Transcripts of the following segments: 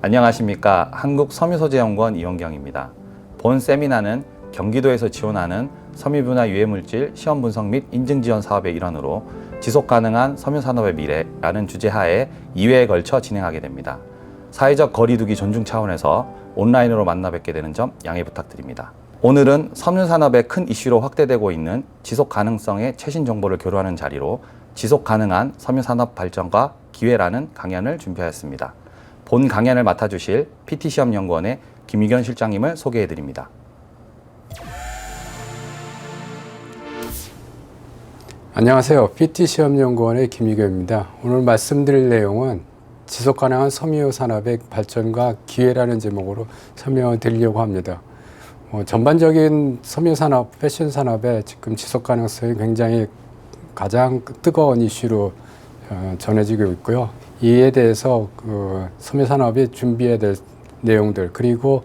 안녕하십니까. 한국섬유소재연구원 이원경입니다. 본 세미나는 경기도에서 지원하는 섬유분화 유해물질 시험 분석 및 인증 지원 사업의 일환으로 지속가능한 섬유산업의 미래라는 주제 하에 2회에 걸쳐 진행하게 됩니다. 사회적 거리두기 존중 차원에서 온라인으로 만나 뵙게 되는 점 양해 부탁드립니다. 오늘은 섬유산업의 큰 이슈로 확대되고 있는 지속가능성의 최신 정보를 교류하는 자리로 지속가능한 섬유산업 발전과 기회라는 강연을 준비하였습니다. 본 강연을 맡아주실 PT시험연구원의 김유견 실장님을 소개해드립니다. 안녕하세요. PT시험연구원의 김유견입니다. 오늘 말씀드릴 내용은 지속가능한 섬유산업의 발전과 기회라는 제목으로 설명을 드리려고 합니다. 전반적인 섬유산업, 패션산업의 지금 지속가능성이 굉장히 가장 뜨거운 이슈로 전해지고 있고요. 이에 대해서 섬유산업이 준비해야 될 내용들, 그리고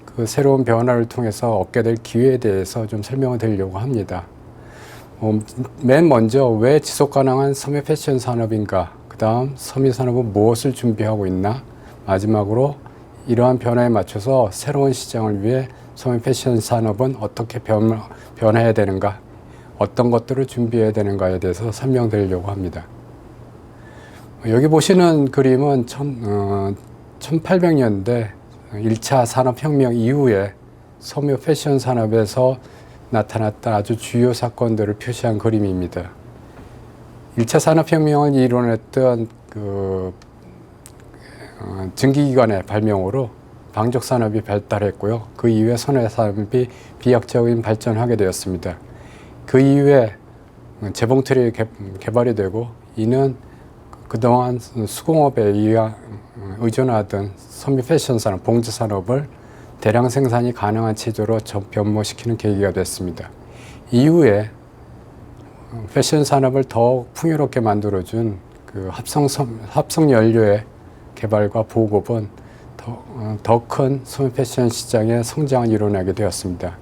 그 새로운 변화를 통해서 얻게 될 기회에 대해서 좀 설명을 드리려고 합니다. 맨 먼저 왜 지속가능한 섬유 패션 산업인가, 그 다음 섬유산업은 무엇을 준비하고 있나, 마지막으로 이러한 변화에 맞춰서 새로운 시장을 위해 섬유 패션 산업은 어떻게 변해야 되는가, 어떤 것들을 준비해야 되는가에 대해서 설명드리려고 합니다. 여기 보시는 그림은 1800년대 1차 산업혁명 이후에 섬유 패션 산업에서 나타났던 아주 주요 사건들을 표시한 그림입니다. 1차 산업혁명을 이뤄냈던 증기기관의 발명으로 방적산업이 발달했고요. 그 이후에 선해산업이 비약적인 발전하게 되었습니다. 그 이후에 재봉틀이 개발이 되고, 이는 그동안 수공업에 의존하던 섬유 패션 산업, 봉제 산업을 대량 생산이 가능한 체제로 변모시키는 계기가 됐습니다. 이후에 패션 산업을 더욱 풍요롭게 만들어준 그 합성 연료의 개발과 보급은 더 큰 섬유 패션 시장의 성장을 이뤄내게 되었습니다.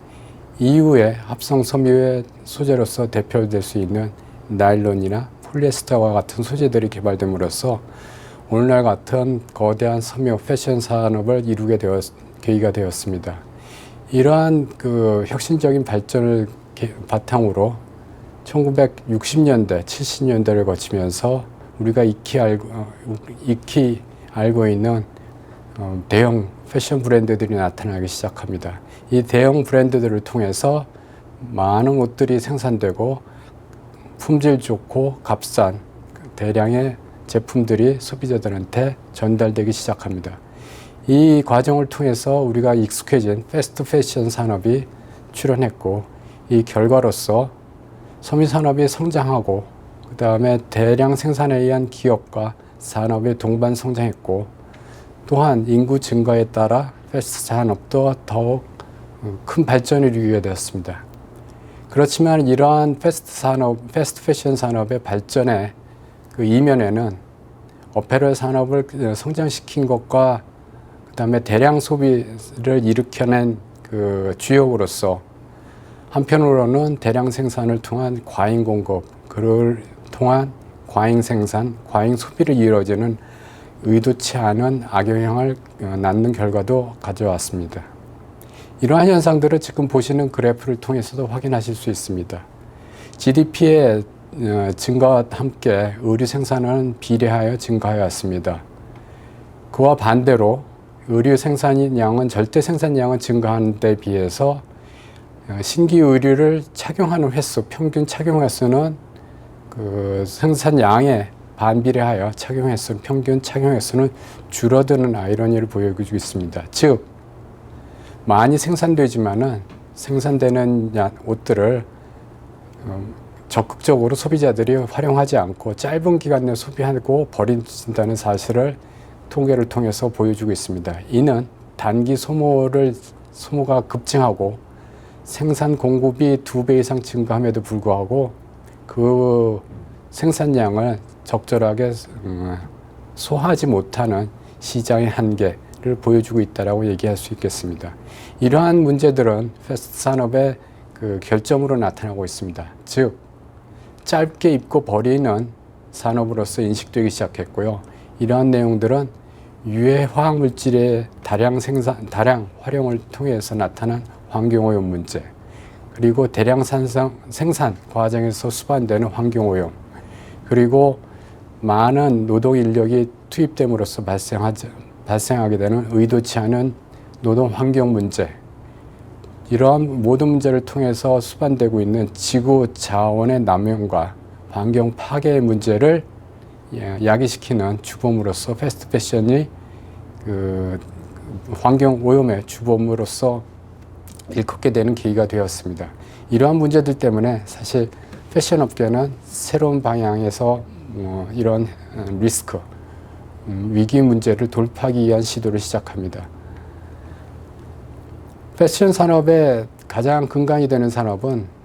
이후에 합성 섬유의 소재로서 대표될 수 있는 나일론이나 폴리에스터와 같은 소재들이 개발됨으로써 오늘날 같은 거대한 섬유 패션 산업을 이루게 계기가 되었습니다. 이러한 혁신적인 발전을 바탕으로 1960년대, 70년대를 거치면서 우리가 익히 알고 있는 대형 패션 브랜드들이 나타나기 시작합니다. 이 대형 브랜드들을 통해서 많은 옷들이 생산되고 품질 좋고 값싼 대량의 제품들이 소비자들한테 전달되기 시작합니다. 이 과정을 통해서 우리가 익숙해진 패스트 패션 산업이 출현했고, 이 결과로서 섬유산업이 성장하고, 그 다음에 대량 생산에 의한 기업과 산업이 동반 성장했고, 또한 인구 증가에 따라 패스트 산업도 더욱 큰 발전을 이루게 되었습니다. 그렇지만 이러한 패스트 패션 산업의 발전의 그 이면에는 어페럴 산업을 성장시킨 것과 그 다음에 대량 소비를 일으켜낸 그 주역으로서, 한편으로는 대량 생산을 통한 과잉 공급, 그를 통한 과잉 생산, 과잉 소비를 이루어지는 의도치 않은 악영향을 낳는 결과도 가져왔습니다. 이러한 현상들을 지금 보시는 그래프를 통해서도 확인하실 수 있습니다. GDP의 증가와 함께 의류 생산은 비례하여 증가하였습니다. 그와 반대로 의류 생산량은, 절대 생산량은 증가하는 데 비해서 신규 의류를 착용하는 횟수, 평균 착용 횟수는 그 생산량에 반비례하여 평균 착용 횟수는 줄어드는 아이러니를 보여주고 있습니다. 즉, 많이 생산되지만은 생산되는 옷들을 적극적으로 소비자들이 활용하지 않고 짧은 기간 내에 소비하고 버린다는 사실을 통계를 통해서 보여주고 있습니다. 이는 단기 소모가 급증하고 생산 공급이 2배 이상 증가함에도 불구하고 그 생산량을 적절하게 소화하지 못하는 시장의 한계를 보여주고 있다고 얘기할 수 있겠습니다. 이러한 문제들은 패스트 산업의 결점으로 나타나고 있습니다. 즉, 짧게 입고 버리는 산업으로서 인식되기 시작했고요. 이러한 내용들은 유해 화학 물질의 다량 활용을 통해서 나타난 환경오염 문제, 그리고 대량 생산 과정에서 수반되는 환경오염, 그리고 많은 노동 인력이 투입됨으로써 발생하게 되는 의도치 않은 노동 환경 문제, 이러한 모든 문제를 통해서 수반되고 있는 지구 자원의 남용과 환경 파괴의 문제를 야기시키는 주범으로서 패스트 패션이 환경 오염의 주범으로서 일컫게 되는 계기가 되었습니다. 이러한 문제들 때문에 사실 패션 업계는 새로운 방향에서 이런 리스크, 위기 문제를 돌파하기 위한 시도를 시작합니다. 패션 산업의 가장 근간이 되는 산업은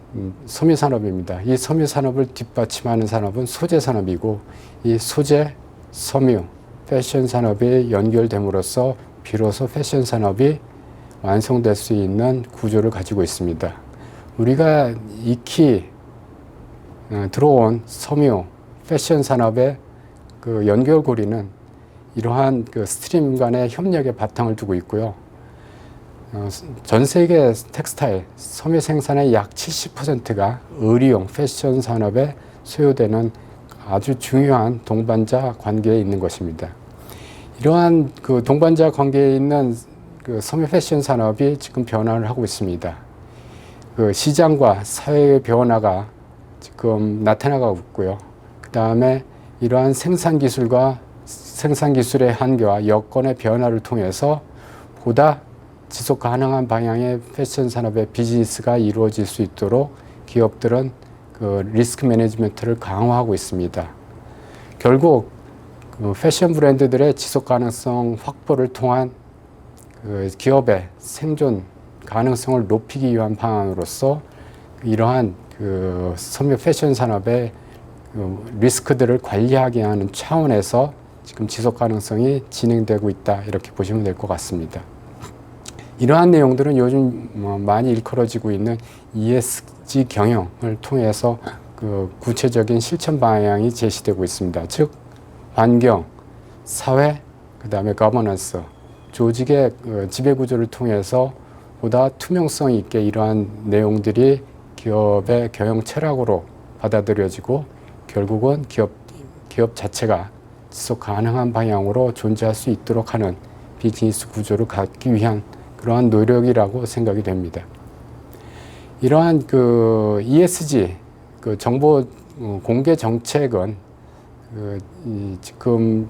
섬유 산업입니다. 이 섬유 산업을 뒷받침하는 산업은 소재 산업이고, 이 소재, 섬유, 패션 산업이 연결됨으로써 비로소 패션 산업이 완성될 수 있는 구조를 가지고 있습니다. 우리가 익히 들어온 섬유, 패션 산업의 그 연결고리는 이러한 그 스트림 간의 협력에 바탕을 두고 있고요. 전 세계 텍스타일, 섬유 생산의 약 70%가 의류용 패션 산업에 소요되는 아주 중요한 동반자 관계에 있는 것입니다. 이러한 그 동반자 관계에 있는 그 섬유 패션 산업이 지금 변화를 하고 있습니다. 그 시장과 사회의 변화가 지금 나타나고 있고요. 그 다음에 이러한 생산 기술과 생산 기술의 한계와 여건의 변화를 통해서 보다 지속 가능한 방향의 패션 산업의 비즈니스가 이루어질 수 있도록 기업들은 그 리스크 매니지먼트를 강화하고 있습니다. 결국 그 패션 브랜드들의 지속 가능성 확보를 통한 그 기업의 생존 가능성을 높이기 위한 방안으로서 이러한 그 섬유 패션 산업의 그 리스크들을 관리하게 하는 차원에서 지금 지속 가능성이 진행되고 있다, 이렇게 보시면 될 것 같습니다. 이러한 내용들은 요즘 많이 일컬어지고 있는 ESG 경영을 통해서 그 구체적인 실천 방향이 제시되고 있습니다. 즉 환경, 사회, 그 다음에 거버넌스, 조직의 지배구조를 통해서 보다 투명성 있게 이러한 내용들이 기업의 경영 철학으로 받아들여지고 결국은 기업 자체가 지속 가능한 방향으로 존재할 수 있도록 하는 비즈니스 구조를 갖기 위한 그러한 노력이라고 생각이 됩니다. 이러한 그 ESG 그 정보 공개 정책은 지금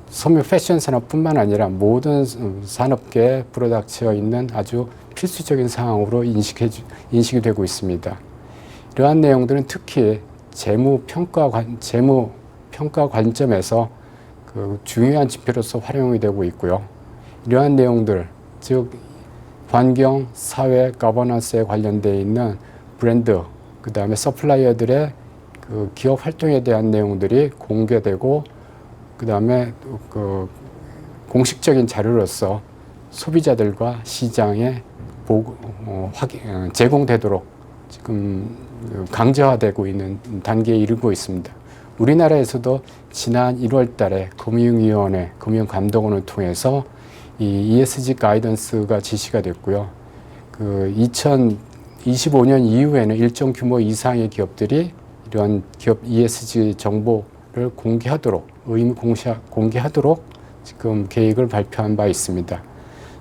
섬유 패션 산업뿐만 아니라 모든 산업계에 불어닥쳐 있는 아주 필수적인 사항으로 인식이 되고 있습니다. 이러한 내용들은 특히 재무 평가 관점에서 그 중요한 지표로서 활용이 되고 있고요. 이러한 내용들, 즉 환경, 사회, 거버넌스에 관련되어 있는 브랜드, 그 다음에 서플라이어들의 그 기업 활동에 대한 내용들이 공개되고, 그 다음에 그 공식적인 자료로서 소비자들과 시장에 제공되도록 지금 강제화되고 있는 단계에 이르고 있습니다. 우리나라에서도 지난 1월 달에 금융위원회, 금융감독원을 통해서 이 ESG 가이던스가 지시가 됐고요. 그 2025년 이후에는 일정 규모 이상의 기업들이 이런 기업 ESG 정보를 공개하도록, 의무 공개하도록 지금 계획을 발표한 바 있습니다.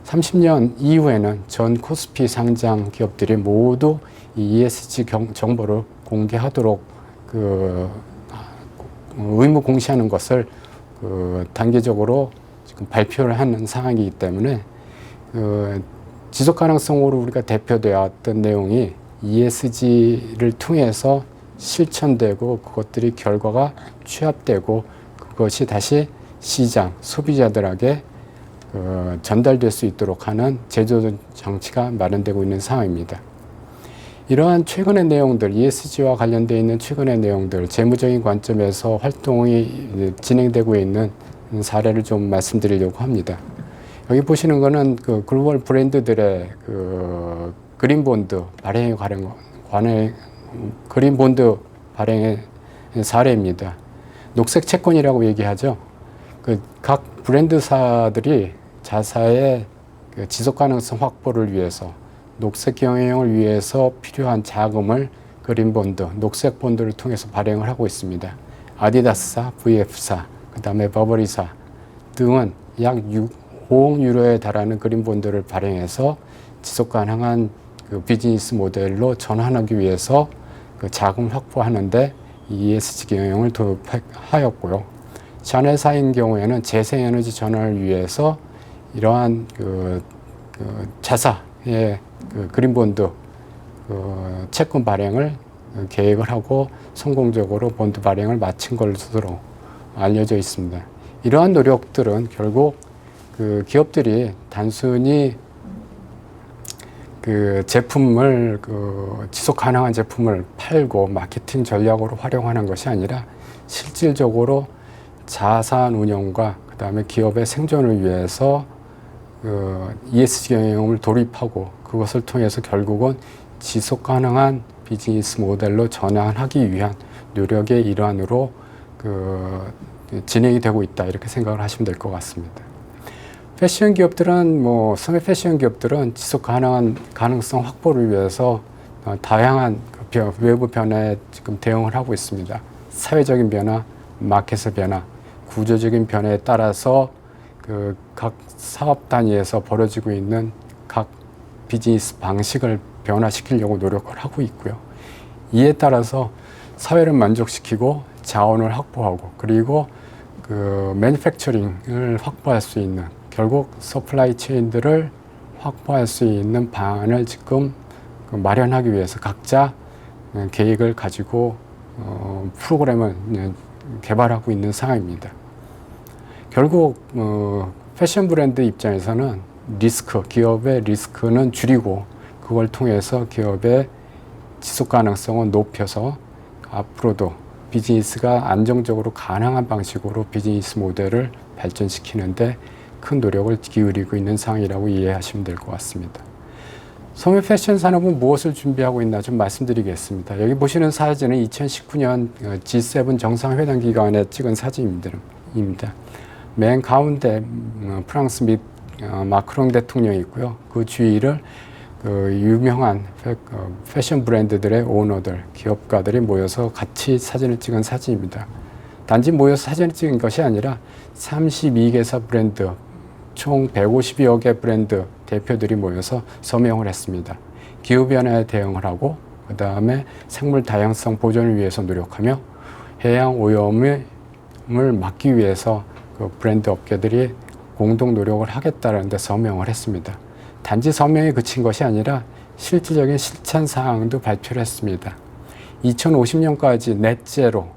30년 이후에는 전 코스피 상장 기업들이 모두 이 ESG 정보를 공개하도록 의무 공시하는 것을 단계적으로 지금 발표를 하는 상황이기 때문에 지속 가능성으로 우리가 대표되었던 내용이 ESG를 통해서 실천되고 그것들이 결과가 취합되고 그것이 다시 시장, 소비자들에게 전달될 수 있도록 하는 제도 장치가 마련되고 있는 상황입니다. 이러한 최근의 내용들, ESG와 관련되어 있는 최근의 내용들, 재무적인 관점에서 활동이 진행되고 있는 사례를 좀 말씀드리려고 합니다. 여기 보시는 거는 그 글로벌 브랜드들의 그 그린본드 발행에 관한 그린본드 발행의 사례입니다. 녹색 채권이라고 얘기하죠. 각 브랜드사들이 자사의 지속 가능성 확보를 위해서 녹색 경영을 위해서 필요한 자금을 그린 본드, 녹색 본드를 통해서 발행을 하고 있습니다. 아디다스사, VF사, 그 다음에 버버리사 등은 약 5억 유로에 달하는 그린 본드를 발행해서 지속 가능한 그 비즈니스 모델로 전환하기 위해서 그 자금 확보하는데 ESG 경영을 도입하였고요. 샤넬사인 경우에는 재생에너지 전환을 위해서 이러한 자사의 그린본드 채권 발행을 계획을 하고 성공적으로 본드 발행을 마친 것으로 알려져 있습니다. 이러한 노력들은 결국 기업들이 단순히 제품을 지속 가능한 제품을 팔고 마케팅 전략으로 활용하는 것이 아니라 실질적으로 자산 운영과 그 다음에 기업의 생존을 위해서 ESG 경영을 도입하고 그것을 통해서 결국은 지속 가능한 비즈니스 모델로 전환하기 위한 노력의 일환으로 진행이 되고 있다 이렇게 생각을 하시면 될 것 같습니다. 패션 기업들은 소매 패션 기업들은 지속 가능한 가능성 확보를 위해서 다양한 외부 변화에 지금 대응을 하고 있습니다. 사회적인 변화, 마켓의 변화, 구조적인 변화에 따라서 각 사업 단위에서 벌어지고 있는 각 비즈니스 방식을 변화시키려고 노력을 하고 있고요. 이에 따라서 사회를 만족시키고 자원을 확보하고 그리고 매니팩처링을 확보할 수 있는 결국 서플라이 체인들을 확보할 수 있는 방안을 지금 마련하기 위해서 각자 계획을 가지고 프로그램을 개발하고 있는 상황입니다. 결국 패션 브랜드 입장에서는 기업의 리스크는 줄이고 그걸 통해서 기업의 지속 가능성을 높여서 앞으로도 비즈니스가 안정적으로 가능한 방식으로 비즈니스 모델을 발전시키는데 큰 노력을 기울이고 있는 상황이라고 이해하시면 될 것 같습니다. 소매 패션 산업은 무엇을 준비하고 있나 좀 말씀드리겠습니다. 여기 보시는 사진은 2019년 G7 정상회담 기간에 찍은 사진입니다. 맨 가운데 프랑스 및 마크롱 대통령이 있고요. 그 주위를 유명한 패션 브랜드들의 오너들, 기업가들이 모여서 같이 사진을 찍은 사진입니다. 단지 모여서 사진을 찍은 것이 아니라 32개사 브랜드, 총 150여 개 브랜드 대표들이 모여서 서명을 했습니다. 기후변화에 대응을 하고 그 다음에 생물 다양성 보존을 위해서 노력하며 해양 오염을 막기 위해서 브랜드 업계들이 공동 노력을 하겠다는 데 서명을 했습니다. 단지 서명에 그친 것이 아니라 실질적인 실천 사항도 발표를 했습니다. 2050년까지 넷제로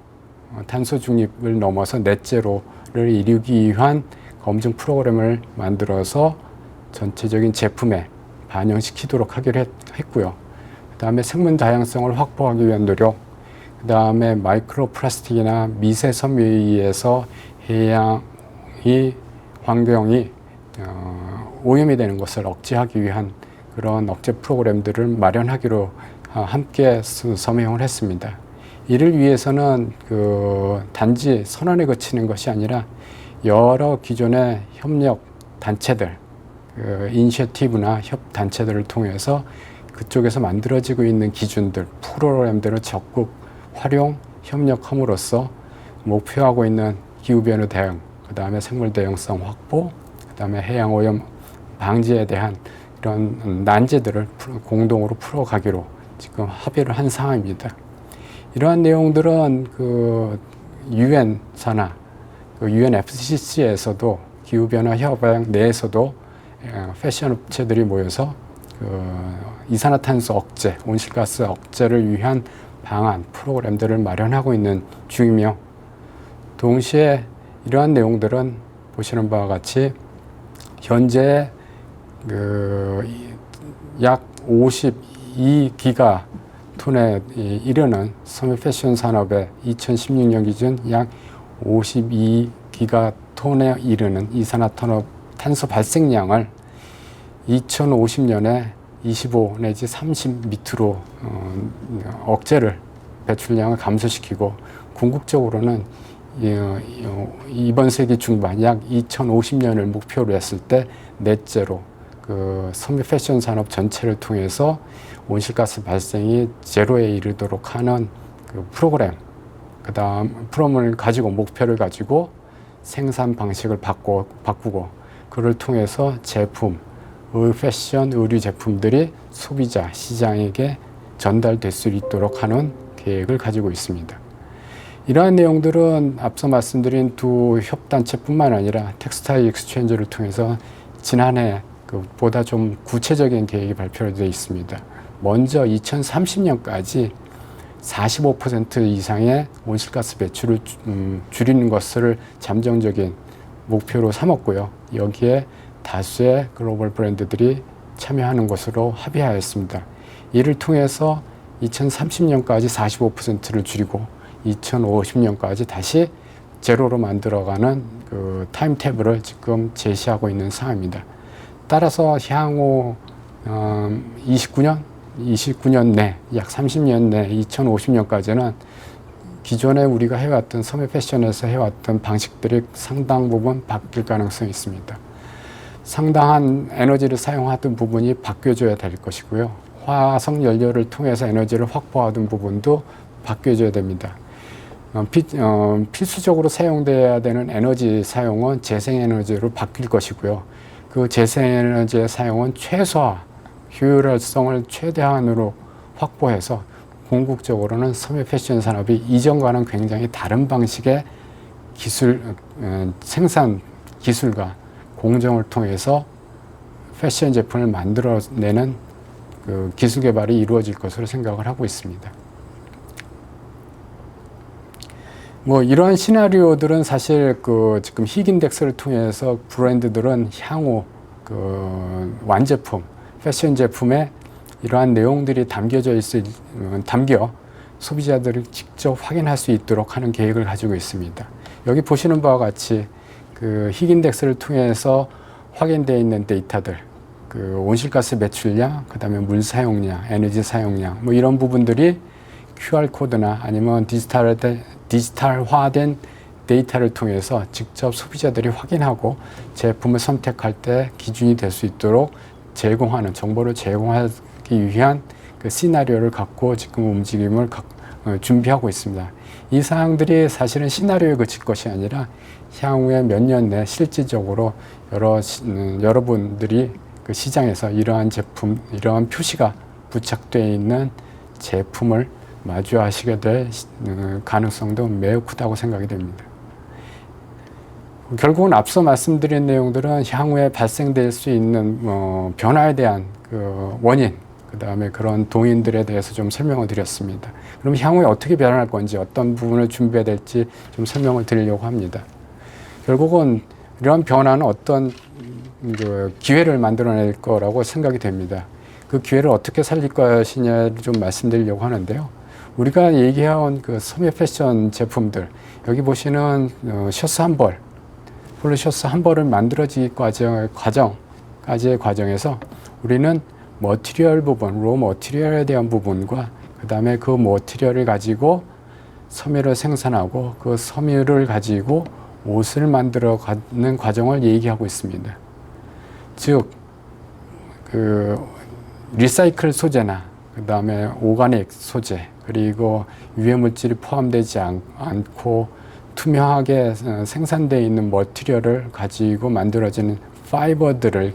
탄소 중립을 넘어서 넷제로를 이루기 위한 검증 프로그램을 만들어서 전체적인 제품에 반영시키도록 하기로 했고요. 그 다음에 생물 다양성을 확보하기 위한 노력, 그 다음에 마이크로 플라스틱이나 미세 섬유에 의해서 해양이 환경이 오염이 되는 것을 억제하기 위한 그런 억제 프로그램들을 마련하기로 함께 서명을 했습니다. 이를 위해서는 단지 선언에 그치는 것이 아니라 여러 기존의 협력 단체들, 이니셔티브나 협 단체들을 통해서 그쪽에서 만들어지고 있는 기준들, 프로그램들을 적극 활용, 협력함으로써 목표하고 있는 기후변화 대응, 그 다음에 생물 다양성 확보, 그 다음에 해양 오염 방지에 대한 이런 난제들을 공동으로 풀어가기로 지금 합의를 한 상황입니다. 이러한 내용들은 UN 산하, UNFCCC에서도 기후변화 협약 내에서도 패션 업체들이 모여서 이산화탄소 억제, 온실가스 억제를 위한 방안, 프로그램들을 마련하고 있는 중이며 동시에 이러한 내용들은 보시는 바와 같이 현재 약 52기가 톤에 이르는 소매 패션 산업의 2016년 기준 약 52기가 톤에 이르는 이산화탄소 발생량을 2050년에 25 내지 30 밑으로 배출량을 감소시키고 궁극적으로는 이번 세기 중반 약 2050년을 목표로 했을 때 넷제로 그 섬유 패션 산업 전체를 통해서 온실가스 발생이 제로에 이르도록 하는 그 프로그램, 그다음 프로그램을 가지고 목표를 가지고 생산 방식을 바꾸고 그를 통해서 제품, 패션, 의류 제품들이 소비자 시장에게 전달될 수 있도록 하는 계획을 가지고 있습니다. 이러한 내용들은 앞서 말씀드린 두 협단체뿐만 아니라 텍스타일 익스체인지를 통해서 지난해 보다 좀 구체적인 계획이 발표되어 있습니다. 먼저 2030년까지 45% 이상의 온실가스 배출을 줄이는 것을 잠정적인 목표로 삼았고요. 여기에 다수의 글로벌 브랜드들이 참여하는 것으로 합의하였습니다. 이를 통해서 2030년까지 45%를 줄이고 2050년까지 다시 제로로 만들어가는 그 타임테이블을 지금 제시하고 있는 상황입니다. 따라서 향후 29년 내, 약 30년 내 2050년까지는 기존에 우리가 해왔던 섬유 패션에서 해왔던 방식들이 상당 부분 바뀔 가능성이 있습니다. 상당한 에너지를 사용하던 부분이 바뀌어져야 될 것이고요. 화석 연료를 통해서 에너지를 확보하던 부분도 바뀌어져야 됩니다. 필수적으로 사용돼야 되는 에너지 사용은 재생에너지로 바뀔 것이고요. 그 재생에너지의 사용은 최소화, 효율성을 최대한으로 확보해서 궁극적으로는 섬유 패션 산업이 이전과는 굉장히 다른 방식의 생산 기술과 공정을 통해서 패션 제품을 만들어내는 그 기술 개발이 이루어질 것으로 생각을 하고 있습니다. 이러한 시나리오들은 사실 지금 희귀인덱스를 통해서 브랜드들은 향후 완제품, 패션 제품에 이러한 내용들이 담겨 소비자들이 직접 확인할 수 있도록 하는 계획을 가지고 있습니다. 여기 보시는 바와 같이 희귀인덱스를 통해서 확인되어 있는 데이터들, 온실가스 배출량, 그 다음에 물 사용량, 에너지 사용량, 이런 부분들이 QR코드나 아니면 디지털화된 데이터를 통해서 직접 소비자들이 확인하고 제품을 선택할 때 기준이 될 수 있도록 정보를 제공하기 위한 그 시나리오를 갖고 지금 움직임을 준비하고 있습니다. 이 사항들이 사실은 시나리오에 그칠 것이 아니라 향후에 몇 년 내 실질적으로 여러분들이 그 시장에서 이러한 표시가 부착되어 있는 제품을 마주하시게 될 가능성도 매우 크다고 생각이 됩니다. 결국은 앞서 말씀드린 내용들은 향후에 발생될 수 있는 변화에 대한 그 원인, 그 다음에 그런 동인들에 대해서 좀 설명을 드렸습니다. 그럼 향후에 어떻게 변할 건지, 어떤 부분을 준비해야 될지 좀 설명을 드리려고 합니다. 결국은 이러한 변화는 어떤 기회를 만들어낼 거라고 생각이 됩니다. 그 기회를 어떻게 살릴 것이냐를 좀 말씀드리려고 하는데요. 우리가 얘기해온 그 섬유 패션 제품들, 여기 보시는 셔츠 한 벌, 폴로 셔츠 한 벌을 만들어지기 과정까지의 과정에서 우리는 머티리얼 부분, 로 머티리얼에 대한 부분과 그 다음에 그 머티리얼을 가지고 섬유를 생산하고 그 섬유를 가지고 옷을 만들어가는 과정을 얘기하고 있습니다. 즉, 리사이클 소재나 그 다음에 오가닉 소재, 그리고 유해물질이 포함되지 않고 투명하게 생산되어 있는 머티리얼을 가지고 만들어지는 파이버들을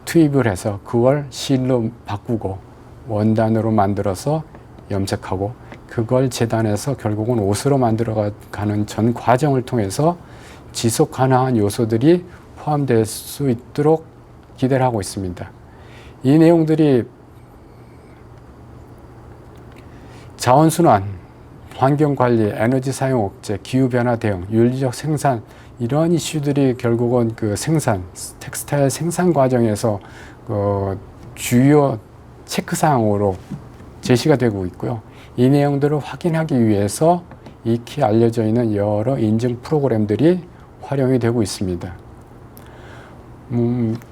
투입을 해서 그걸 실로 바꾸고 원단으로 만들어서 염색하고 그걸 재단해서 결국은 옷으로 만들어가는 전 과정을 통해서 지속 가능한 요소들이 포함될 수 있도록 기대를 하고 있습니다. 이 내용들이 자원순환, 환경관리, 에너지 사용 억제, 기후변화 대응, 윤리적 생산, 이러한 이슈들이 결국은 텍스타일 생산 과정에서 주요 체크사항으로 제시가 되고 있고요. 이 내용들을 확인하기 위해서 익히 알려져 있는 여러 인증 프로그램들이 활용이 되고 있습니다.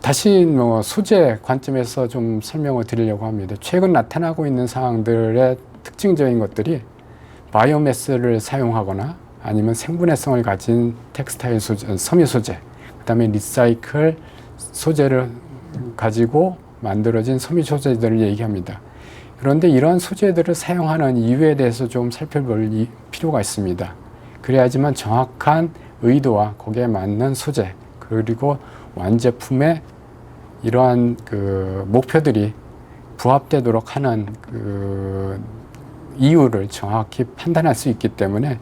다시 소재 관점에서 좀 설명을 드리려고 합니다. 최근 나타나고 있는 상황들의 특징적인 것들이 바이오매스를 사용하거나 아니면 생분해성을 가진 텍스타일 소재, 섬유 소재, 그 다음에 리사이클 소재를 가지고 만들어진 섬유 소재들을 얘기합니다. 그런데 이러한 소재들을 사용하는 이유에 대해서 좀 살펴볼 필요가 있습니다. 그래야지만 정확한 의도와 거기에 맞는 소재, 그리고 완제품의 이러한 그 목표들이 부합되도록 하는 그 이유를 정확히 판단할 수 있기 때문에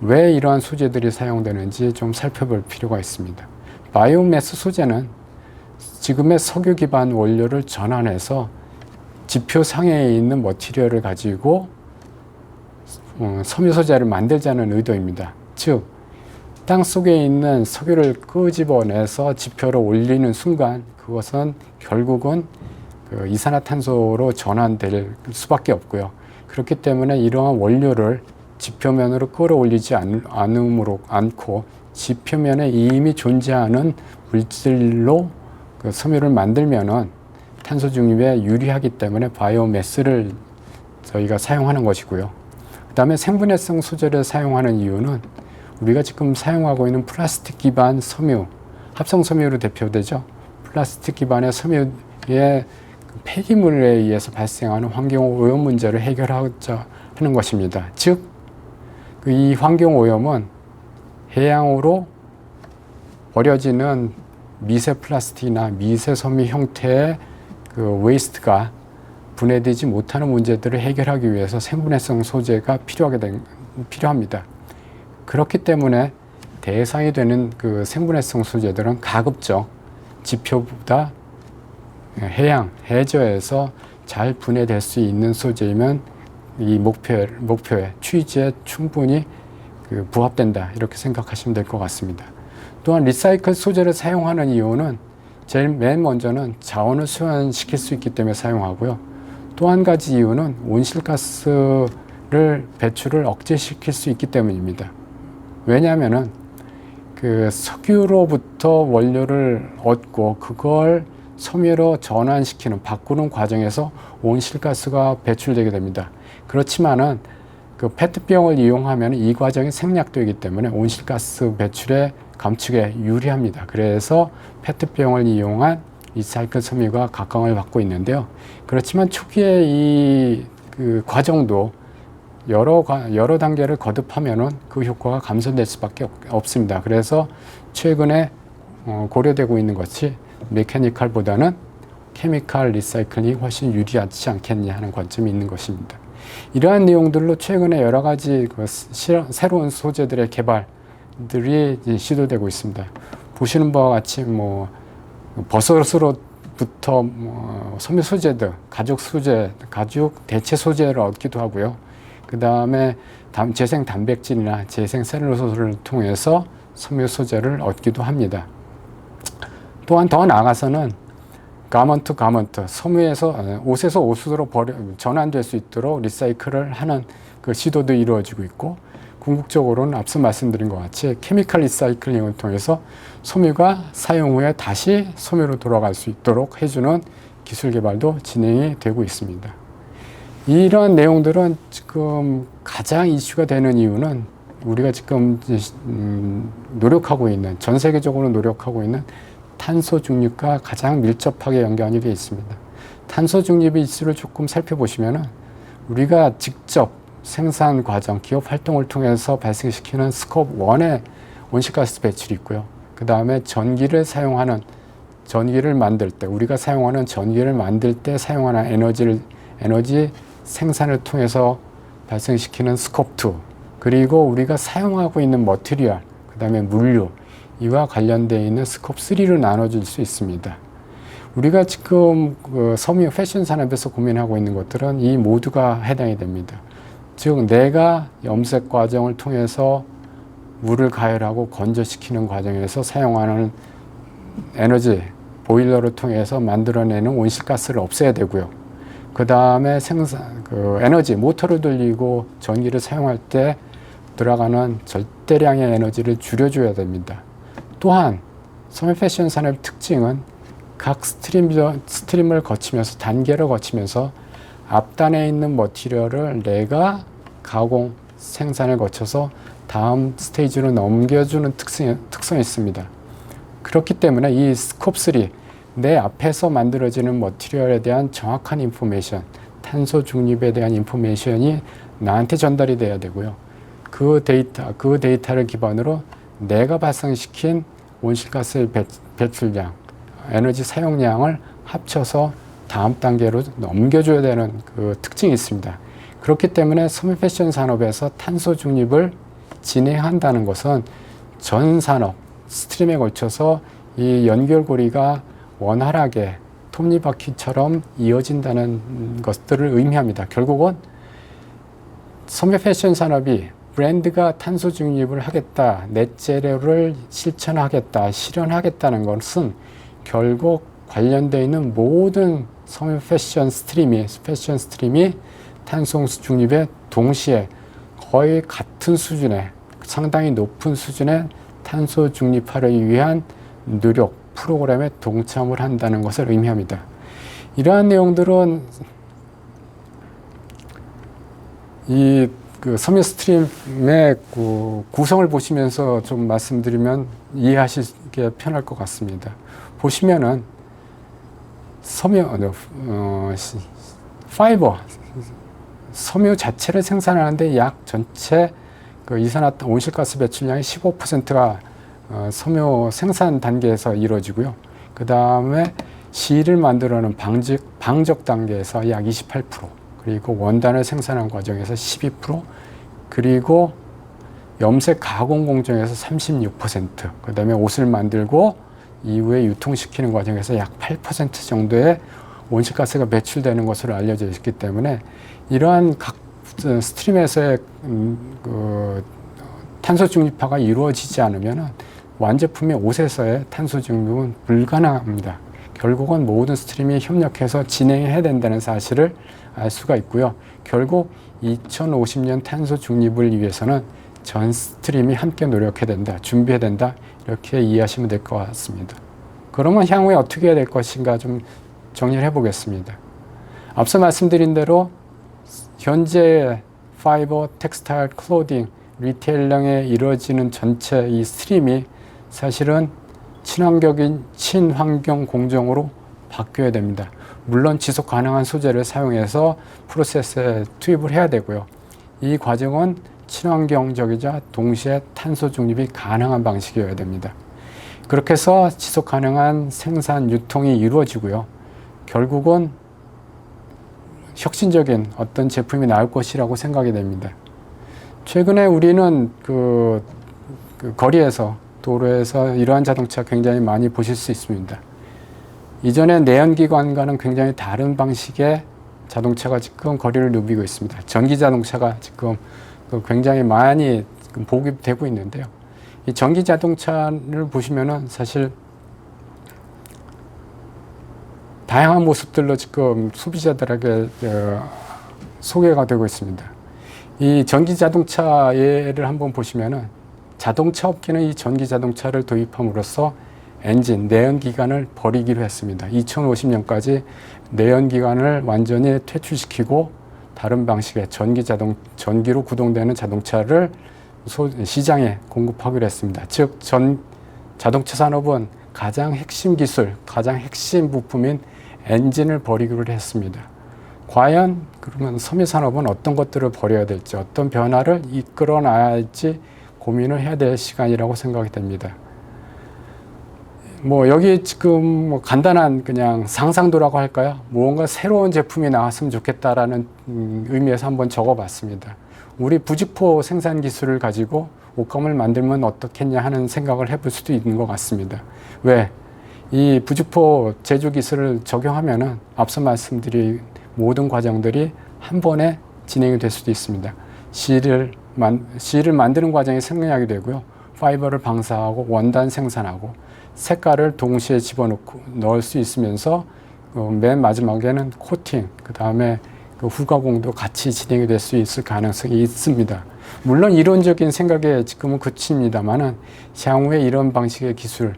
왜 이러한 소재들이 사용되는지 좀 살펴볼 필요가 있습니다. 바이오매스 소재는 지금의 석유 기반 원료를 전환해서 지표 상해에 있는 머티리얼을 가지고 섬유 소재를 만들자는 의도입니다. 즉, 땅 속에 있는 석유를 끄집어내서 지표로 올리는 순간 그것은 결국은 그 이산화탄소로 전환될 수밖에 없고요. 그렇기 때문에 이러한 원료를 지표면으로 끌어올리지 않고 지표면에 이미 존재하는 물질로 그 섬유를 만들면은 탄소 중립에 유리하기 때문에 바이오매스를 저희가 사용하는 것이고요. 그 다음에 생분해성 소재를 사용하는 이유는 우리가 지금 사용하고 있는 플라스틱 기반 섬유, 합성 섬유로 대표되죠. 플라스틱 기반의 섬유의 폐기물에 의해서 발생하는 환경 오염 문제를 해결하자 하는 것입니다. 즉, 이 환경 오염은 해양으로 버려지는 미세 플라스틱이나 미세 섬유 형태의 그 웨이스트가 분해되지 못하는 문제들을 해결하기 위해서 생분해성 소재가 필요합니다. 그렇기 때문에 대상이 되는 그 생분해성 소재들은 가급적 지표보다 해저에서 잘 분해될 수 있는 소재이면 이 목표에 취지에 충분히 그 부합된다, 이렇게 생각하시면 될 것 같습니다. 또한 리사이클 소재를 사용하는 이유는 맨 먼저는 자원을 순환시킬 수 있기 때문에 사용하고요. 또 한 가지 이유는 온실가스를 배출을 억제시킬 수 있기 때문입니다. 왜냐하면은 그 석유로부터 원료를 얻고 그걸 섬유로 바꾸는 과정에서 온실가스가 배출되게 됩니다. 그렇지만은 그 페트병을 이용하면 이 과정이 생략되기 때문에 온실가스 배출에 감축에 유리합니다. 그래서 페트병을 이용한 리사이클 섬유가 각광을 받고 있는데요. 그렇지만 초기에 이 그 과정도 여러 단계를 거듭하면은 그 효과가 감소될 수밖에 없습니다. 그래서 최근에 고려되고 있는 것이 메커니컬보다는 케미컬 리사이클이 훨씬 유리하지 않겠냐 하는 관점이 있는 것입니다. 이러한 내용들로 최근에 여러 가지 새로운 소재들의 개발들이 시도되고 있습니다. 보시는 바와 같이 버섯으로부터 섬유 소재들, 가죽 대체 소재를 얻기도 하고요. 그 다음에 재생 단백질이나 재생 셀룰로스를 통해서 섬유 소재를 얻기도 합니다. 또한 더 나아가서는 가먼트, 섬유에서 옷에서 옷으로 전환될 수 있도록 리사이클을 하는 그 시도도 이루어지고 있고, 궁극적으로는 앞서 말씀드린 것 같이 케미컬 리사이클링을 통해서 섬유가 사용 후에 다시 섬유로 돌아갈 수 있도록 해주는 기술 개발도 진행이 되고 있습니다. 이런 내용들은 지금 가장 이슈가 되는 이유는 우리가 지금 노력하고 있는, 전 세계적으로 노력하고 있는 탄소 중립과 가장 밀접하게 연관이 되어 있습니다. 탄소 중립의 이슈를 조금 살펴보시면은 우리가 직접 생산 과정, 기업 활동을 통해서 발생시키는 스코프 1의 온실가스 배출이 있고요. 그 다음에 전기를 만들 때, 우리가 사용하는 전기를 만들 때 사용하는 에너지 생산을 통해서 발생시키는 스코프 2, 그리고 우리가 사용하고 있는 머티리얼, 그 다음에 물류, 이와 관련되어 있는 스코프 3로 나눠질 수 있습니다. 우리가 지금 섬유 패션 산업에서 고민하고 있는 것들은 이 모두가 해당이 됩니다. 즉, 내가 염색 과정을 통해서 물을 가열하고 건조시키는 과정에서 사용하는 에너지, 보일러를 통해서 만들어내는 온실가스를 없애야 되고요. 그 다음에 에너지, 모터를 돌리고 전기를 사용할 때 들어가는 절대량의 에너지를 줄여줘야 됩니다. 또한 섬유 패션 산업의 특징은 각 스트림을 거치면서, 단계를 거치면서 앞단에 있는 머티리얼을 내가 가공, 생산을 거쳐서 다음 스테이지로 넘겨주는 특성이 있습니다. 그렇기 때문에 이 스콥3, 내 앞에서 만들어지는 머티리얼에 대한 정확한 인포메이션, 탄소 중립에 대한 인포메이션이 나한테 전달이 돼야 되고요. 그 데이터를 기반으로 내가 발생시킨 온실가스 배출량, 에너지 사용량을 합쳐서 다음 단계로 넘겨줘야 되는 그 특징이 있습니다. 그렇기 때문에 섬유 패션 산업에서 탄소 중립을 진행한다는 것은 전 산업 스트림에 걸쳐서 이 연결고리가 원활하게 톱니바퀴처럼 이어진다는 것들을 의미합니다. 결국은 섬유 패션 산업이 브랜드가 탄소 중립을 하겠다, 넷제로를 실천하겠다, 실현하겠다는 것은 결국 관련되어 있는 모든 섬유 패션 스트림이 탄소 중립에 동시에 거의 같은 수준의, 상당히 높은 수준의 탄소 중립화를 위한 노력, 프로그램에 동참을 한다는 것을 의미합니다. 이러한 내용들은 이 섬유 스트림의 구성을 보시면서 좀 말씀드리면 이해하시기에 편할 것 같습니다. 보시면은 파이버, 섬유 자체를 생산하는데 약 전체 이산화탄 온실가스 배출량의 15%가 섬유 생산 단계에서 이루어지고요. 그 다음에 실을 만들어내는 방적 단계에서 약 28%, 그리고 원단을 생산하는 과정에서 12%, 그리고 염색 가공 공정에서 36%, 그 다음에 옷을 만들고 이후에 유통시키는 과정에서 약 8% 정도의 온실가스가 배출되는 것으로 알려져 있기 때문에 이러한 각 스트림에서의 탄소 중립화가 이루어지지 않으면 완제품의 옷에서의 탄소 중립은 불가능합니다. 결국은 모든 스트림이 협력해서 진행해야 된다는 사실을 알 수가 있고요. 결국 2050년 탄소 중립을 위해서는 전 스트림이 함께 노력해야 된다, 준비해야 된다, 이렇게 이해하시면 될 것 같습니다. 그러면 향후에 어떻게 해야 될 것인가 좀 정리를 해보겠습니다. 앞서 말씀드린 대로 현재 파이버, 텍스타일, 클로딩, 리테일링에 이루어지는 전체 이 스트림이 사실은 친환경 공정으로 바뀌어야 됩니다. 물론 지속 가능한 소재를 사용해서 프로세스에 투입을 해야 되고요. 이 과정은 친환경적이자 동시에 탄소 중립이 가능한 방식이어야 됩니다. 그렇게 해서 지속 가능한 생산, 유통이 이루어지고요. 결국은 혁신적인 어떤 제품이 나올 것이라고 생각이 됩니다. 최근에 우리는 거리에서, 도로에서 이러한 자동차 굉장히 많이 보실 수 있습니다. 이전에 내연기관과는 굉장히 다른 방식의 자동차가 지금 거리를 누비고 있습니다. 전기 자동차가 지금 굉장히 많이 보급되고 있는데요. 이 전기 자동차를 보시면은 사실 다양한 모습들로 지금 소비자들에게 소개가 되고 있습니다. 이 전기 자동차 예를 한번 보시면은 자동차 업계는 이 전기 자동차를 도입함으로써 엔진, 내연기관을 버리기로 했습니다. 2050년까지 내연기관을 완전히 퇴출시키고 다른 방식의 전기로 구동되는 자동차를 시장에 공급하기로 했습니다. 즉, 자동차 산업은 가장 핵심 기술, 가장 핵심 부품인 엔진을 버리기로 했습니다. 과연 그러면 섬유 산업은 어떤 것들을 버려야 될지, 어떤 변화를 이끌어 놔야 할지 고민을 해야 될 시간이라고 생각이 됩니다. 여기 지금 간단한 그냥 상상도라고 할까요? 무언가 새로운 제품이 나왔으면 좋겠다라는 의미에서 한번 적어봤습니다. 우리 부직포 생산 기술을 가지고 옷감을 만들면 어떻겠냐 하는 생각을 해볼 수도 있는 것 같습니다. 왜? 이 부직포 제조 기술을 적용하면은 앞서 말씀드린 모든 과정들이 한 번에 진행이 될 수도 있습니다. 실을 만드는 과정이 생략이 되고요. 파이버를 방사하고 원단 생산하고 색깔을 동시에 집어넣고 넣을 수 있으면서 맨 마지막에는 코팅, 그 다음에 후가공도 같이 진행이 될 수 있을 가능성이 있습니다. 물론 이론적인 생각에 지금은 그칩니다만은 향후에 이런 방식의 기술이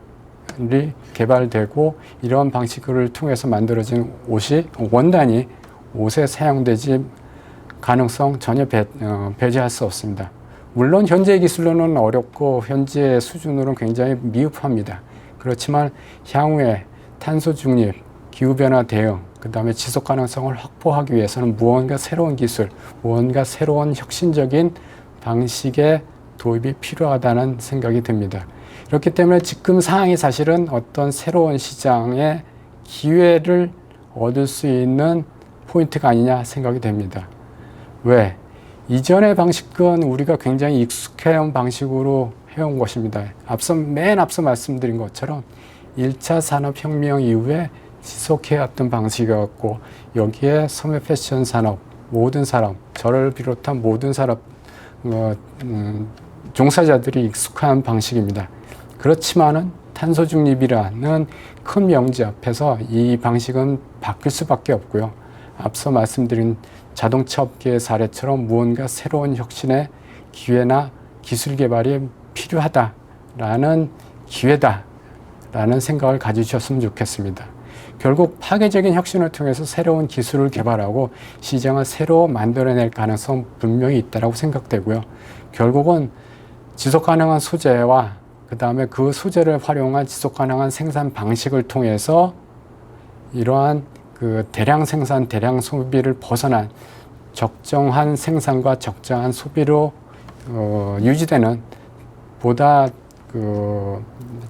개발되고 이런 방식을 통해서 만들어진 원단이 옷에 사용되지 가능성 전혀 배제할 수 없습니다. 물론 현재 기술로는 어렵고 현재 수준으로는 굉장히 미흡합니다. 그렇지만 향후에 탄소 중립, 기후변화 대응, 그 다음에 지속 가능성을 확보하기 위해서는 무언가 새로운 기술, 무언가 새로운 혁신적인 방식의 도입이 필요하다는 생각이 듭니다. 그렇기 때문에 지금 상황이 사실은 어떤 새로운 시장의 기회를 얻을 수 있는 포인트가 아니냐 생각이 됩니다. 왜? 이전의 방식은 우리가 굉장히 익숙해온 방식으로 해온 것입니다. 맨 앞서 말씀드린 것처럼 1차 산업혁명 이후에 지속해왔던 방식이었고, 여기에 섬유 패션 산업, 모든 산업, 저를 비롯한 모든 산업 종사자들이 익숙한 방식입니다. 그렇지만은 탄소 중립이라는 큰 명제 앞에서 이 방식은 바뀔 수밖에 없고요. 앞서 말씀드린 자동차 업계의 사례처럼 무언가 새로운 혁신의 기회나 기술 개발이 필요하다라는 기회다라는 생각을 가지셨으면 좋겠습니다. 결국 파괴적인 혁신을 통해서 새로운 기술을 개발하고 시장을 새로 만들어낼 가능성 분명히 있다고 생각되고요. 결국은 지속 가능한 소재와 그 다음에 그 소재를 활용한 지속 가능한 생산 방식을 통해서 이러한 그 대량 생산, 대량 소비를 벗어난 적정한 생산과 적정한 소비로 유지되는 보다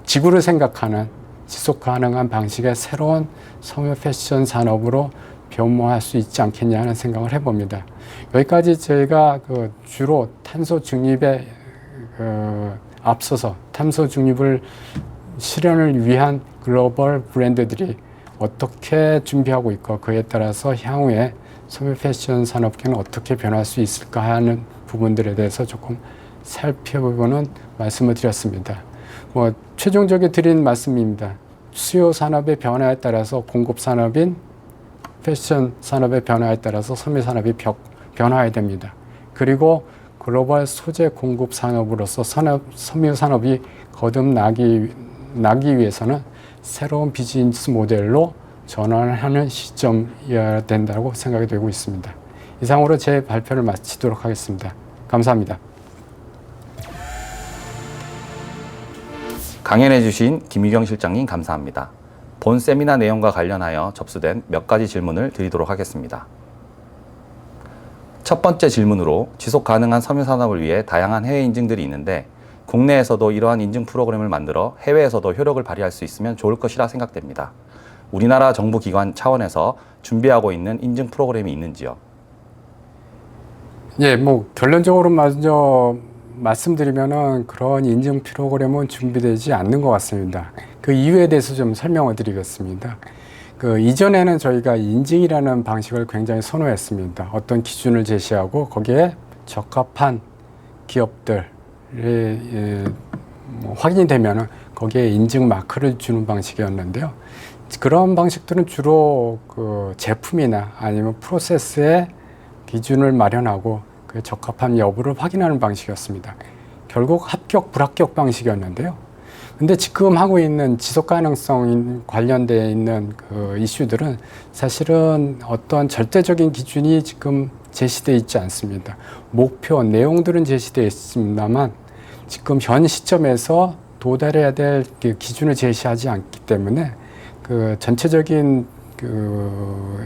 지구를 생각하는 지속 가능한 방식의 새로운 섬유 패션 산업으로 변모할 수 있지 않겠냐 하는 생각을 해봅니다. 여기까지 저희가 주로 탄소 중립에 앞서서 탄소 중립을 실현을 위한 글로벌 브랜드들이 어떻게 준비하고 있고 그에 따라서 향후에 섬유 패션 산업계는 어떻게 변할 수 있을까 하는 부분들에 대해서 조금 살펴보는 말씀을 드렸습니다. 최종적으로 드린 말씀입니다. 수요 산업의 변화에 따라서 공급 산업인 패션 산업의 변화에 따라서 섬유 산업이 변화해야 됩니다. 그리고 글로벌 소재 공급 산업으로서 섬유 산업이 거듭나기 위해서는 새로운 비즈니스 모델로 전환하는 시점이어야 된다고 생각이 되고 있습니다. 이상으로 제 발표를 마치도록 하겠습니다. 감사합니다. 강연해 주신 김유경 실장님 감사합니다. 본 세미나 내용과 관련하여 접수된 몇 가지 질문을 드리도록 하겠습니다. 첫 번째 질문으로 지속 가능한 섬유 산업을 위해 다양한 해외 인증들이 있는데 국내에서도 이러한 인증 프로그램을 만들어 해외에서도 효력을 발휘할 수 있으면 좋을 것이라 생각됩니다. 우리나라 정부 기관 차원에서 준비하고 있는 인증 프로그램이 있는지요? 예, 결론적으로 먼저 말씀드리면은 그런 인증 프로그램은 준비되지 않는 것 같습니다. 그 이유에 대해서 좀 설명을 드리겠습니다. 이전에는 저희가 인증이라는 방식을 굉장히 선호했습니다. 어떤 기준을 제시하고 거기에 적합한 기업들이 확인이 되면은 거기에 인증 마크를 주는 방식이었는데요. 그런 방식들은 주로 제품이나 아니면 프로세스의 기준을 마련하고 그 적합한 여부를 확인하는 방식이었습니다. 결국 합격, 불합격 방식이었는데요. 근데 지금 하고 있는 지속 가능성 관련되어 있는 이슈들은 사실은 어떤 절대적인 기준이 지금 제시되어 있지 않습니다. 목표, 내용들은 제시되어 있습니다만 지금 현 시점에서 도달해야 될 기준을 제시하지 않기 때문에 전체적인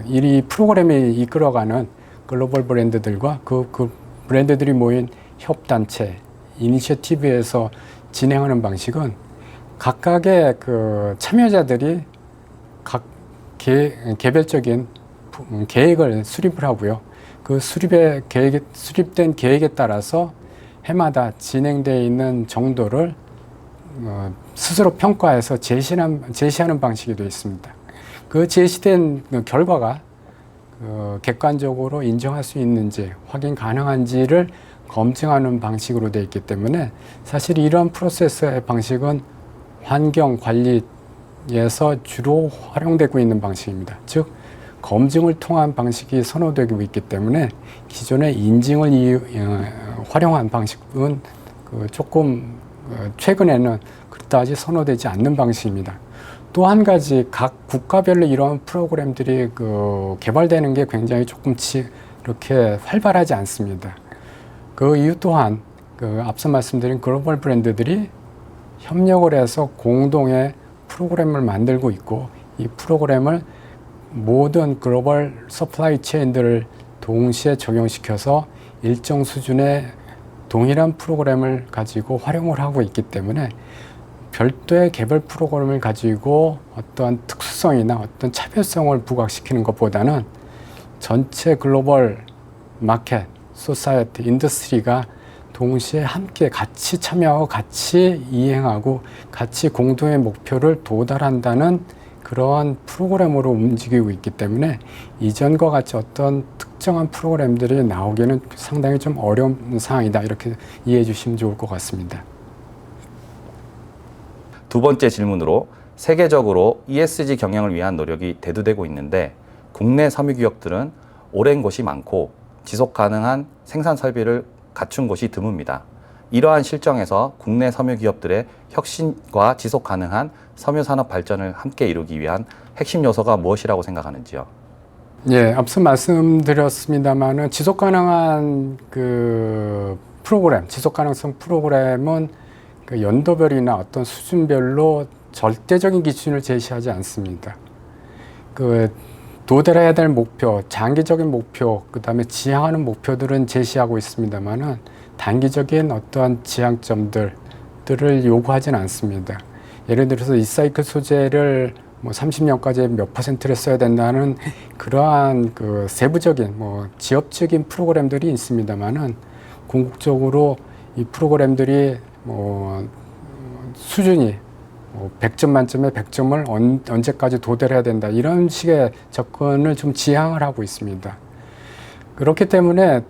이 프로그램이 이끌어가는 글로벌 브랜드들과 그 브랜드들이 모인 협단체, 이니셔티브에서 진행하는 방식은 각각의 참여자들이 각 개별적인 계획을 수립을 하고요. 그 수립된 계획에 따라서 해마다 진행되어 있는 정도를 스스로 평가해서 제시하는 방식이 되어 있습니다. 그 제시된 결과가 객관적으로 인정할 수 있는지 확인 가능한지를 검증하는 방식으로 되어 있기 때문에 사실 이런 프로세스의 방식은 환경 관리에서 주로 활용되고 있는 방식입니다. 즉 검증을 통한 방식이 선호되고 있기 때문에 기존의 인증을 활용한 방식은 조금 최근에는 그다지 선호되지 않는 방식입니다. 또 한 가지 각 국가별로 이런 프로그램들이 개발되는 게 굉장히 조금씩 이렇게 활발하지 않습니다. 그 이유 또한 앞서 말씀드린 글로벌 브랜드들이 협력을 해서 공동의 프로그램을 만들고 있고, 이 프로그램을 모든 글로벌 서플라이 체인들을 동시에 적용시켜서 일정 수준의 동일한 프로그램을 가지고 활용을 하고 있기 때문에 별도의 개별 프로그램을 가지고 어떠한 특수성이나 어떤 차별성을 부각시키는 것보다는 전체 글로벌 마켓, 소사이어티, 인더스트리가 동시에 함께 같이 참여하고 같이 이행하고 같이 공동의 목표를 도달한다는 그러한 프로그램으로 움직이고 있기 때문에 이전과 같이 어떤 특정한 프로그램들이 나오기는 상당히 좀 어려운 상황이다, 이렇게 이해해 주시면 좋을 것 같습니다. 두 번째 질문으로 세계적으로 ESG 경영을 위한 노력이 대두되고 있는데 국내 섬유기업들은 오랜 곳이 많고 지속 가능한 생산 설비를 갖춘 곳이 드뭅니다. 이러한 실정에서 국내 섬유기업들의 혁신과 지속 가능한 섬유산업 발전을 함께 이루기 위한 핵심 요소가 무엇이라고 생각하는지요? 예, 앞서 말씀드렸습니다만은 지속 가능한 프로그램, 지속 가능성 프로그램은 연도별이나 어떤 수준별로 절대적인 기준을 제시하지 않습니다. 도달해야 될 목표, 장기적인 목표, 그 다음에 지향하는 목표들은 제시하고 있습니다만은 단기적인 어떠한 지향점들을 요구하지는 않습니다. 예를 들어서 리사이클 소재를 30년까지 몇 %를 써야 된다는 그러한 세부적인 지역적인 프로그램들이 있습니다만은 궁극적으로 이 프로그램들이 수준이 100점 만점에 100점을 언제까지 도달해야 된다, 이런 식의 접근을 좀 지향을 하고 있습니다. 그렇기 때문에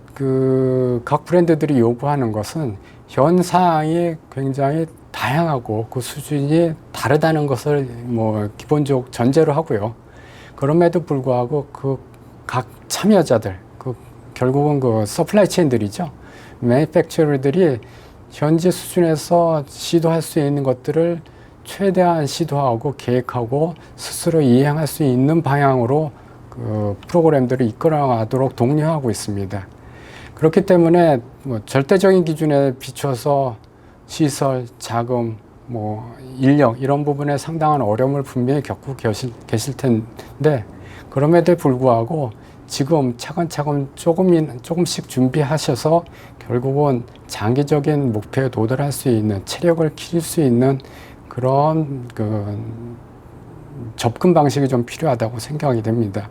각 브랜드들이 요구하는 것은 현 사항이 굉장히 다양하고 그 수준이 다르다는 것을 기본적 전제로 하고요. 그럼에도 불구하고 각 참여자들, 결국은 서플라이 체인들이죠. 매니팩처러들이 현재 수준에서 시도할 수 있는 것들을 최대한 시도하고 계획하고 스스로 이행할 수 있는 방향으로 프로그램들을 이끌어가도록 독려하고 있습니다. 그렇기 때문에 절대적인 기준에 비춰서 시설, 자금, 인력 이런 부분에 상당한 어려움을 분명히 겪고 계실 텐데, 그럼에도 불구하고 지금 차근차근 조금씩 준비하셔서 결국은 장기적인 목표에 도달할 수 있는, 체력을 키울 수 있는 그런 접근 방식이 좀 필요하다고 생각이 됩니다.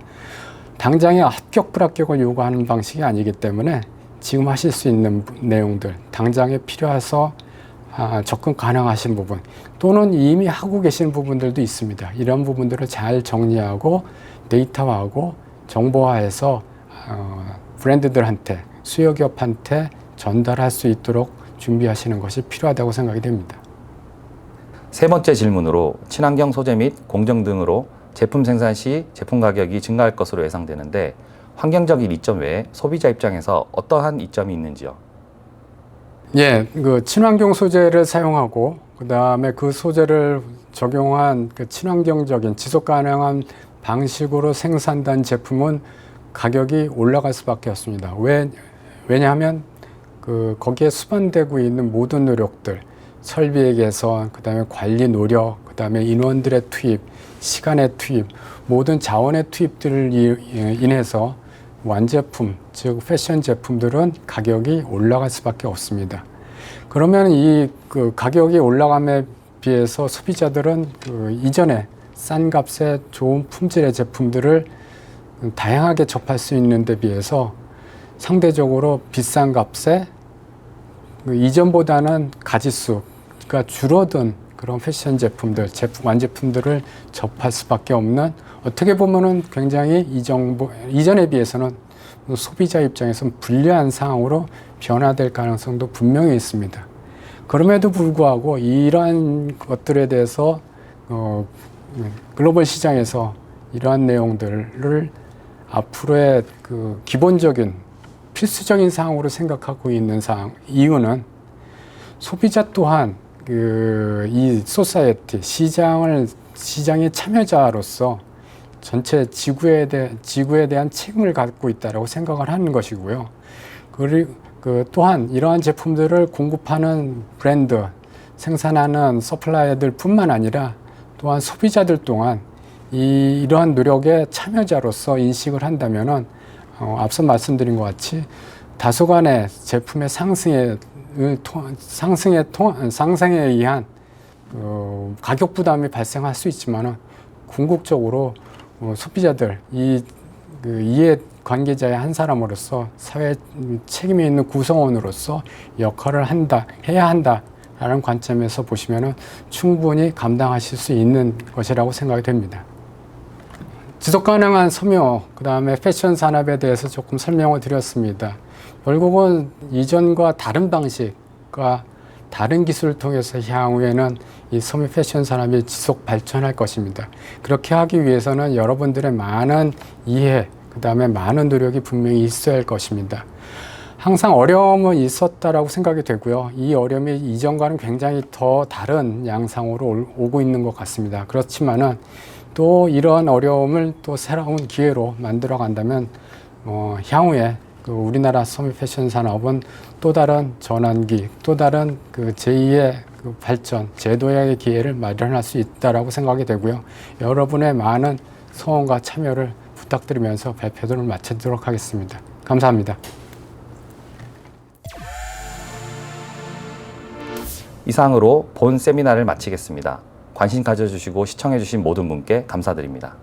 당장의 합격, 불합격을 요구하는 방식이 아니기 때문에 지금 하실 수 있는 내용들, 당장에 필요해서 접근 가능하신 부분, 또는 이미 하고 계신 부분들도 있습니다. 이런 부분들을 잘 정리하고 데이터화하고 정보화해서 브랜드들한테, 수요기업한테 전달할 수 있도록 준비하시는 것이 필요하다고 생각이 됩니다. 세 번째 질문으로 친환경 소재 및 공정 등으로 제품 생산 시 제품 가격이 증가할 것으로 예상되는데 환경적인 이점 외에 소비자 입장에서 어떠한 이점이 있는지요? 예, 친환경 소재를 사용하고 그다음에 그 소재를 적용한 친환경적인 지속 가능한 방식으로 생산된 제품은 가격이 올라갈 수밖에 없습니다. 왜냐하면 거기에 수반되고 있는 모든 노력들, 설비의 개선, 그다음에 관리 노력, 그다음에 인원들의 투입, 시간의 투입, 모든 자원의 투입들을 인해서 완제품, 즉 패션 제품들은 가격이 올라갈 수밖에 없습니다. 그러면 이 가격이 올라감에 비해서 소비자들은 이전에 싼 값에 좋은 품질의 제품들을 다양하게 접할 수 있는 데 비해서 상대적으로 비싼 값에 이전보다는 가짓수가 줄어든 그런 패션 제품들, 완제품들을 접할 수밖에 없는, 어떻게 보면은 굉장히 이전에 비해서는 소비자 입장에서는 불리한 상황으로 변화될 가능성도 분명히 있습니다. 그럼에도 불구하고 이러한 것들에 대해서 글로벌 시장에서 이러한 내용들을 앞으로의 기본적인 필수적인 사항으로 생각하고 있는 이유는 소비자 또한 이 소사이어티, 시장의 참여자로서 전체 지구에 대한 책임을 갖고 있다라고 생각을 하는 것이고요. 또한 이러한 제품들을 공급하는 브랜드, 생산하는 서플라이어들 뿐만 아니라 또한 소비자들 또한 이러한 노력의 참여자로서 인식을 한다면은 앞서 말씀드린 것 같이 다소간의 제품의 상승에 의한 가격 부담이 발생할 수 있지만은 궁극적으로 소비자들 이해 관계자의 한 사람으로서 사회 책임이 있는 구성원으로서 역할을 해야 한다라는 관점에서 보시면은 충분히 감당하실 수 있는 것이라고 생각이 됩니다. 지속 가능한 섬유, 그 다음에 패션 산업에 대해서 조금 설명을 드렸습니다. 결국은 이전과 다른 방식과 다른 기술을 통해서 향후에는 이 섬유 패션 산업이 지속 발전할 것입니다. 그렇게 하기 위해서는 여러분들의 많은 이해, 그 다음에 많은 노력이 분명히 있어야 할 것입니다. 항상 어려움은 있었다라고 생각이 되고요. 이 어려움이 이전과는 굉장히 더 다른 양상으로 오고 있는 것 같습니다. 그렇지만은 또 이러한 어려움을 또 새로운 기회로 만들어 간다면 향후에 우리나라 섬유 패션 산업은 또 다른 전환기, 또 다른 제2의 발전, 재도약의 기회를 마련할 수 있다라고 생각이 되고요. 여러분의 많은 소원과 참여를 부탁드리면서 발표를 마치도록 하겠습니다. 감사합니다. 이상으로 본 세미나를 마치겠습니다. 관심 가져주시고 시청해주신 모든 분께 감사드립니다.